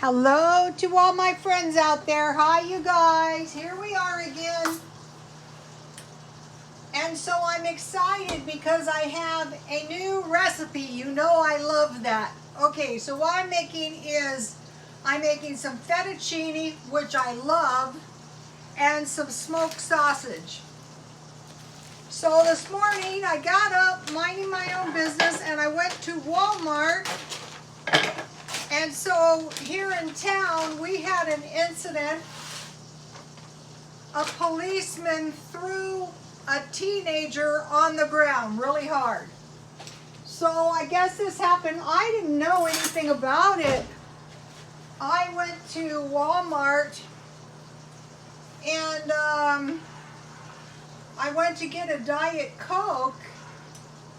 Hello to all my friends out there. Hi, you guys. Here we are again. And so I'm excited because I have a new recipe. You know I love that. Okay, so what I'm making is I'm making some fettuccine, which I love, and some smoked sausage. So this morning I got up minding my own business and I went to Walmart. And so here in town, we had an incident. A policeman threw a teenager on the ground really hard. So I guess this happened. I didn't know anything about it. I went to Walmart and I went to get a Diet Coke,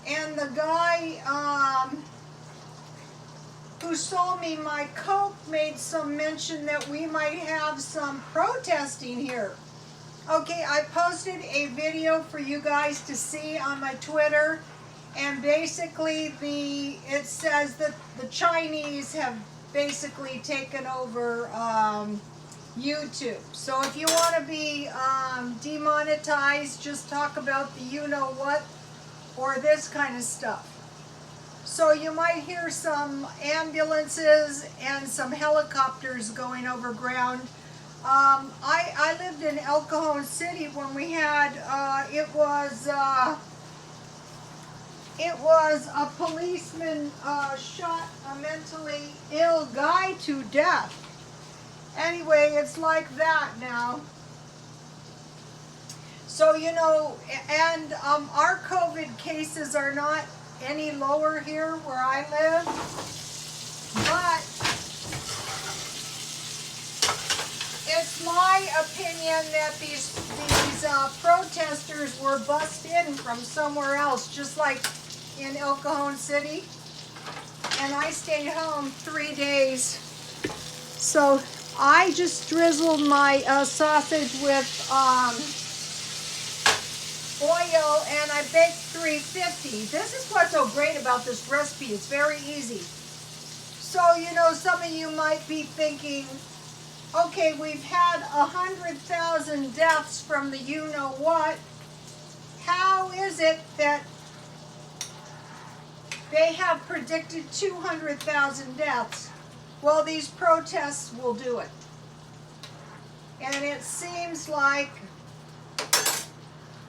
and the guy who sold me my Coke made some mention that we might have some protesting here. Okay, I posted a video for you guys to see on my Twitter, and basically it says that the Chinese have basically taken over YouTube. So if you want to be demonetized, just talk about the you-know-what or this kind of stuff. So you might hear some ambulances and some helicopters going over ground. I lived in El Cajon City when we had, it was a policeman shot a mentally ill guy to death. Anyway, it's like that now. So, you know, and our COVID cases are not any lower here where I live, but it's my opinion that these protesters were bussed in from somewhere else, just like in El Cajon City, and I stayed home 3 days. So I just drizzled my sausage with oil, and I baked 350. This is what's so great about this recipe. It's very easy. So, you know, some of you might be thinking, okay, we've had 100,000 deaths from the you-know-what. How is it that they have predicted 200,000 deaths? Well, these protests will do it. And it seems like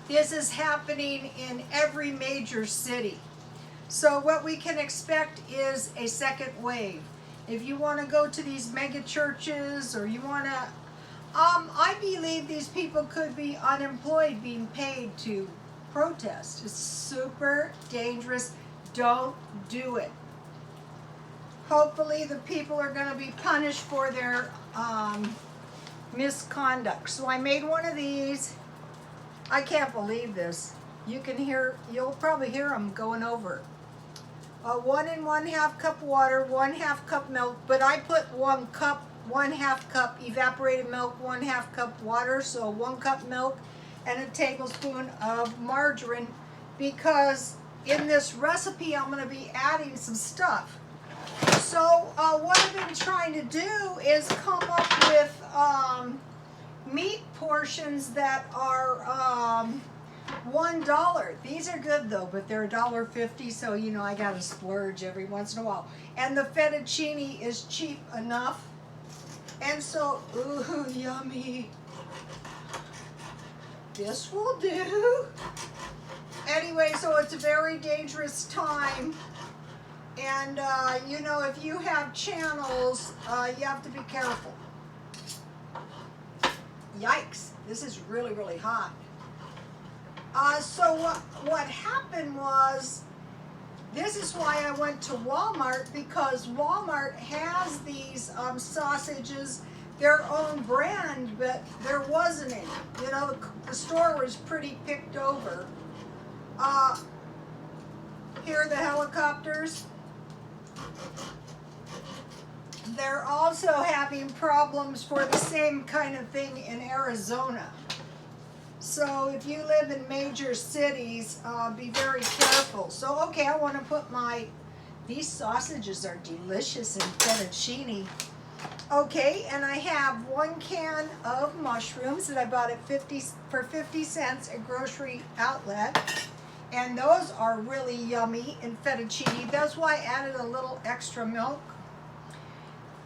this is happening in every major city. So what we can expect is a second wave. If you want to go to these mega churches, or you want to, I believe these people could be unemployed being paid to protest. It's super dangerous. Don't do it. Hopefully the people are going to be punished for their misconduct. So I made one of these. I can't believe this. You'll probably hear them going over. 1 1/2 cup water, 1/2 cup milk, but I put 1 cup, 1/2 cup evaporated milk, 1/2 cup water, so 1 cup milk and a tablespoon of margarine, because in this recipe I'm going to be adding some stuff. So what I've been trying to do is come up with meat portions that are $1. These are good though, but they're $1.50, so you know I gotta splurge every once in a while. And the fettuccine is cheap enough, and so ooh, yummy. This will do. Anyway, so it's a very dangerous time, and you know, if you have channels, you have to be careful. Yikes, this is really, really hot. So what happened was, this is why I went to Walmart, because Walmart has these sausages, their own brand, but there wasn't any. You know, the store was pretty picked over. Here are the helicopters. They're also having problems for the same kind of thing in Arizona. So if you live in major cities, be very careful. So, okay, I want to put these sausages are delicious in fettuccine. Okay, and I have 1 can of mushrooms that I bought at 50 cents at grocery outlet. And those are really yummy in fettuccine. That's why I added a little extra milk.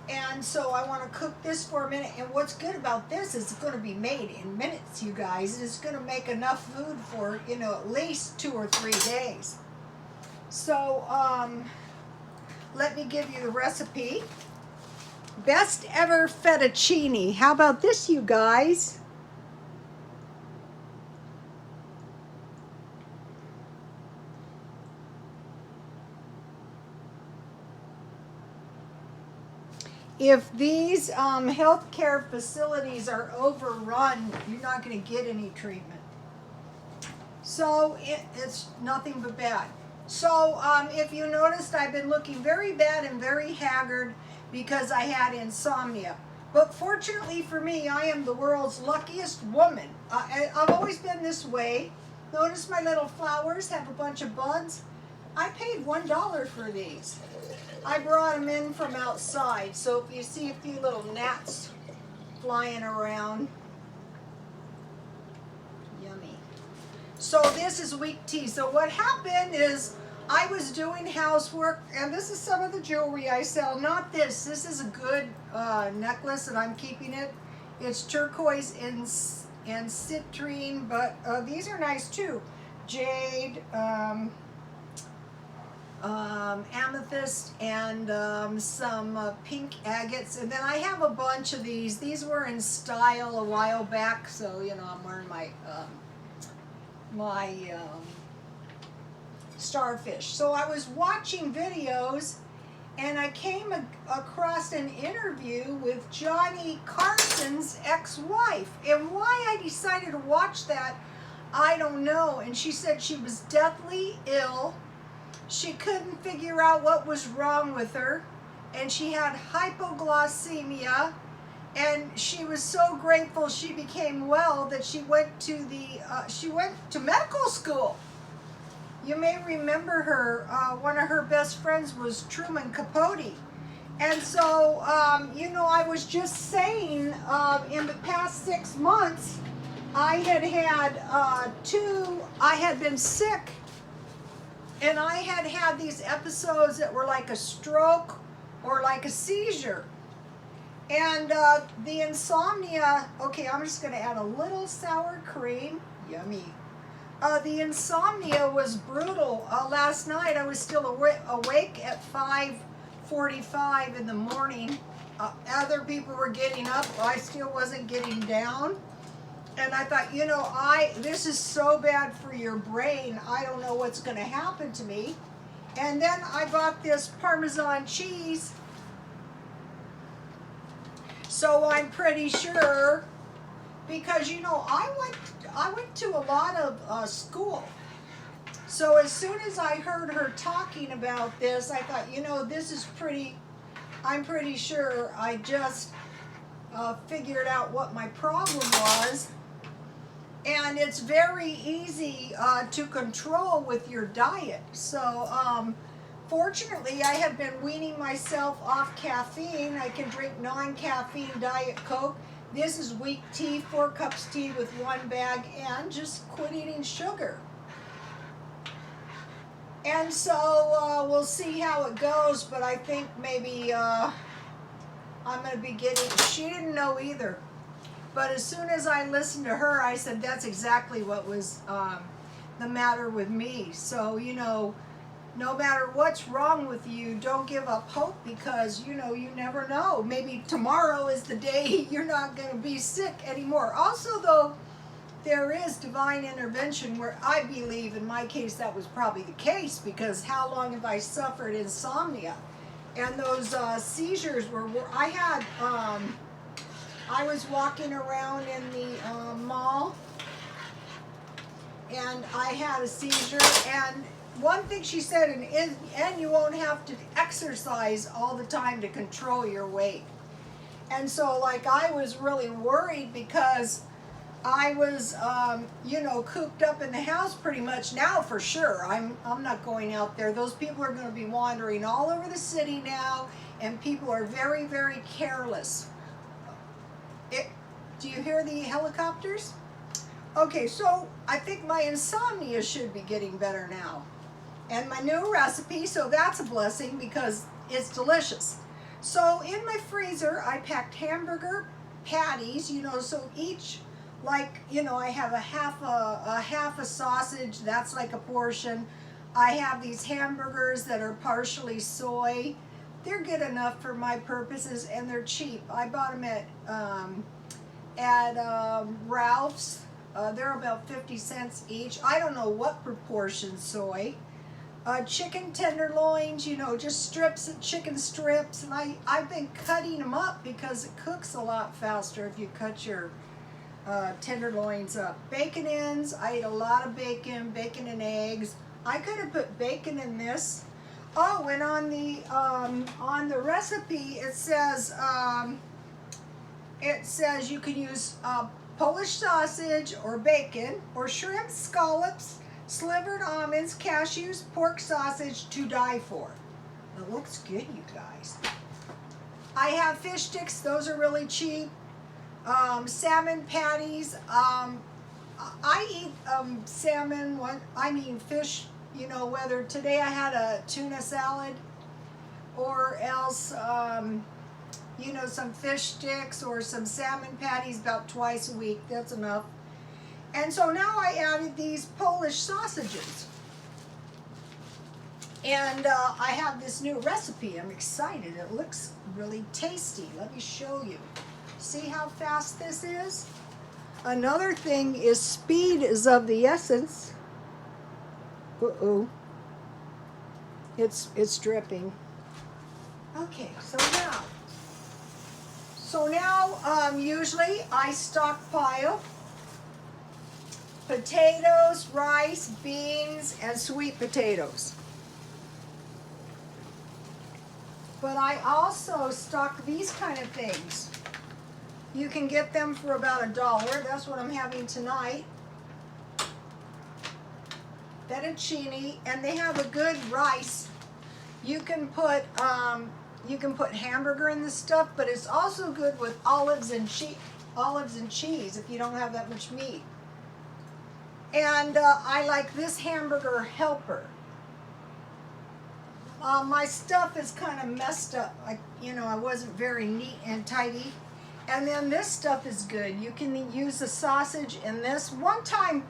And so I want to cook this for a minute. And what's good about this is it's going to be made in minutes, you guys. It's going to make enough food for, at least 2 or 3 days. So let me give you the recipe. Best ever fettuccine. How about this, you guys? If these healthcare facilities are overrun, you're not going to get any treatment. So it's nothing but bad. So if you noticed, I've been looking very bad and very haggard because I had insomnia. But fortunately for me, I am the world's luckiest woman. I've always been this way. Notice my little flowers have a bunch of buds. I paid $1 for these. I brought them in from outside, so if you see a few little gnats flying around, yummy. So this is weak tea. So what happened is I was doing housework, and this is some of the jewelry I sell. Not this. This is a good necklace, and I'm keeping it. It's turquoise and citrine, but these are nice too. Jade, amethyst, and some pink agates. And then I have a bunch of these. These were in style a while back, so I'm wearing my starfish. So I was watching videos, and I came across an interview with Johnny Carson's ex-wife. And why I decided to watch that, I don't know. And she said she was deathly ill. She couldn't figure out what was wrong with her, and she had hypoglycemia, and she was so grateful she became well that she went to medical school. You may remember her. One of her best friends was Truman Capote. And so, I was just saying, in the past 6 months, I had been sick. And I had these episodes that were like a stroke or like a seizure. And the insomnia, okay, I'm just going to add a little sour cream. Yummy. The insomnia was brutal. Last night I was still awake at 5:45 in the morning. Other people were getting up. I still wasn't getting down. And I thought, this is so bad for your brain. I don't know what's going to happen to me. And then I bought this Parmesan cheese. So I'm pretty sure, because, I went to a lot of school. So as soon as I heard her talking about this, I thought, I'm pretty sure I just figured out what my problem was. And it's very easy to control with your diet. So fortunately, I have been weaning myself off caffeine. I can drink non-caffeine Diet Coke. This is weak tea, 4 cups tea with 1 bag, and just quit eating sugar. And so we'll see how it goes, but I think maybe I'm going to be getting, she didn't know either. But as soon as I listened to her, I said that's exactly what was the matter with me. So, no matter what's wrong with you, don't give up hope, because, you never know. Maybe tomorrow is the day you're not going to be sick anymore. Also, though, there is divine intervention where I believe, in my case, that was probably the case, because how long have I suffered insomnia? And those seizures were I had... I was walking around in the mall, and I had a seizure, and one thing she said, and you won't have to exercise all the time to control your weight. And so, I was really worried, because I was, cooped up in the house pretty much now, for sure. I'm not going out there. Those people are going to be wandering all over the city now, and people are very, very careless. Do you hear the helicopters? Okay, so I think my insomnia should be getting better now. And my new recipe, so that's a blessing because it's delicious. So in my freezer, I packed hamburger patties, you know, so each, like, you know, I have a half a sausage, that's like a portion. I have these hamburgers that are partially soy. They're good enough for my purposes, and they're cheap. I bought them at Ralph's. They're about 50 cents each. I don't know what proportion soy. Chicken tenderloins, you know, just strips of chicken strips. And I've been cutting them up because it cooks a lot faster if you cut your tenderloins up. Bacon ends, I eat a lot of bacon and eggs. I could have put bacon in this. Oh, and on the recipe it says you can use Polish sausage or bacon or shrimp scallops, slivered almonds, cashews, pork sausage to die for. It looks good, you guys. I have fish sticks. Those are really cheap. Salmon patties. I eat salmon. Fish. You know, whether today I had a tuna salad or else, you know, some fish sticks or some salmon patties about twice a week. That's enough. And so now I added these Polish sausages. And I have this new recipe. I'm excited. It looks really tasty. Let me show you. See how fast this is? Another thing is speed is of the essence. Uh-oh. It's dripping. Okay, so now usually I stockpile potatoes, rice, beans, and sweet potatoes. But I also stock these kind of things. You can get them for about $1. That's what I'm having tonight. Fettuccine, and they have a good rice. You can put hamburger in this stuff, but it's also good with olives and cheese if you don't have that much meat. And I like this hamburger helper. My stuff is kind of messed up. I wasn't very neat and tidy. And then this stuff is good. You can use the sausage in this. One time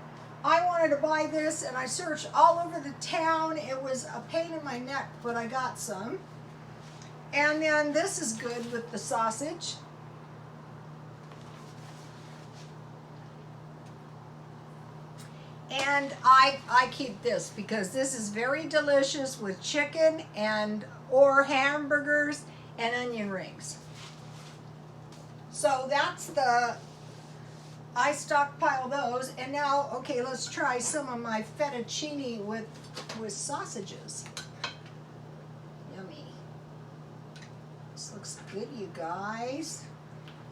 I wanted to buy this and I searched all over the town. It was a pain in my neck, but I got some. And then this is good with the sausage. And I keep this because this is very delicious with chicken or hamburgers and onion rings. So I stockpile those. And now, okay, let's try some of my fettuccine with sausages. Yummy. This looks good, you guys.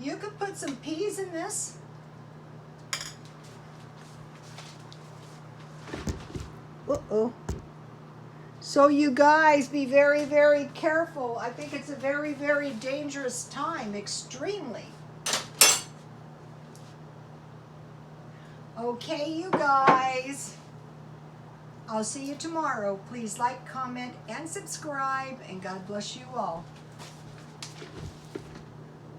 You could put some peas in this. Uh-oh. So you guys be very, very careful. I think it's a very, very dangerous time, extremely. Okay, you guys. I'll see you tomorrow. Please like, comment, and subscribe, and God bless you all.